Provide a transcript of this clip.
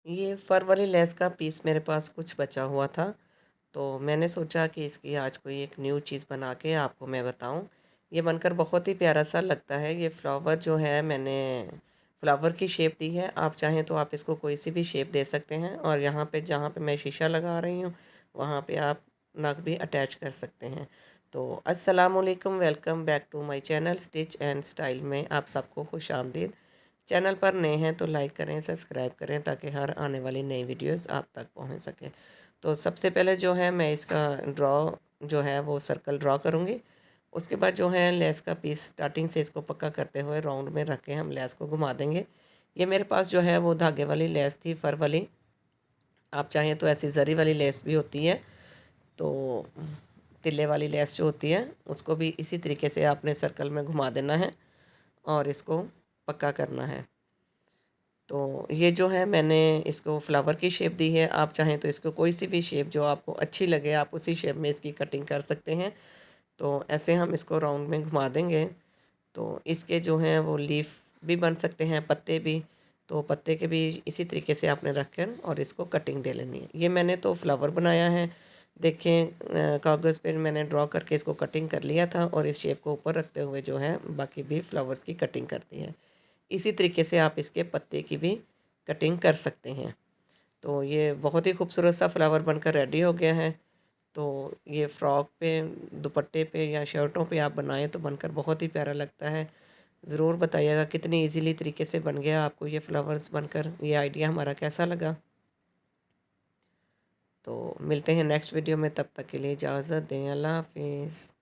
ये फर वाली लेस का पीस मेरे पास कुछ बचा हुआ था, तो मैंने सोचा कि इसकी आज कोई एक न्यू चीज़ बना के आपको मैं बताऊँ। ये बनकर बहुत ही प्यारा-सा लगता है। ये फ्लावर जो है मैंने फ्लावर की शेप दी है, आप चाहें तो आप इसको कोई सी भी शेप दे सकते हैं और यहाँ पे जहाँ पे मैं शीशा लगा रही हूँ, वहाँ पे आप नग भी अटैच कर सकते हैं। तो अस्सलाम वालेकुम, welcome back to my channel stitch and style में आप सबको खुशामदीद। चैनल पर नए हैं तो लाइक करें, सब्सक्राइब करें ताकि हर आने वाली नई वीडियोस आप तक पहुंच सके। तो सबसे पहले जो है मैं इसका ड्रॉ जो है वो सर्कल ड्रॉ करूँगी। उसके बाद जो है लेस का पीस स्टार्टिंग से इसको पक्का करते हुए राउंड में रख के हम लेस को घुमा देंगे। ये मेरे पास जो है वो धागे वाली लेस थी, फ़र वाली। आप चाहें तो ऐसी ज़री वाली लेस भी होती है, तो तिल्ले वाली लेस जो होती है उसको भी इसी तरीके से आपने सर्कल में घुमा देना है और इसको पक्का करना है। तो ये जो है मैंने इसको फ्लावर की शेप दी है, आप चाहें तो इसको कोई सी भी शेप जो आपको अच्छी लगे आप उसी शेप में इसकी कटिंग कर सकते हैं। तो ऐसे हम इसको राउंड में घुमा देंगे, तो इसके जो हैं वो लीफ भी बन सकते हैं, पत्ते भी। तो पत्ते के भी इसी तरीके से आपने रख कर और इसको कटिंग दे लेनी है। ये मैंने तो फ्लावर बनाया है, देखें कागज़ पे मैंने ड्रॉ करके इसको कटिंग कर लिया था और इस शेप को ऊपर रखते हुए जो है बाकी भी फ्लावर्स की कटिंग करती है। इसी तरीके से आप इसके पत्ते की भी कटिंग कर सकते हैं। तो ये बहुत ही खूबसूरत सा फ्लावर बनकर रेडी हो गया है। तो ये फ्रॉक पे, दुपट्टे पे या शर्टों पे आप बनाएं तो बनकर बहुत ही प्यारा लगता है। ज़रूर बताइएगा कितनी इजीली तरीके से बन गया आपको ये फ्लावर्स बनकर, ये आइडिया हमारा कैसा लगा। तो मिलते हैं नेक्स्ट वीडियो में, तब तक के लिए इजाज़त दें। अल्लाह हाफिज़।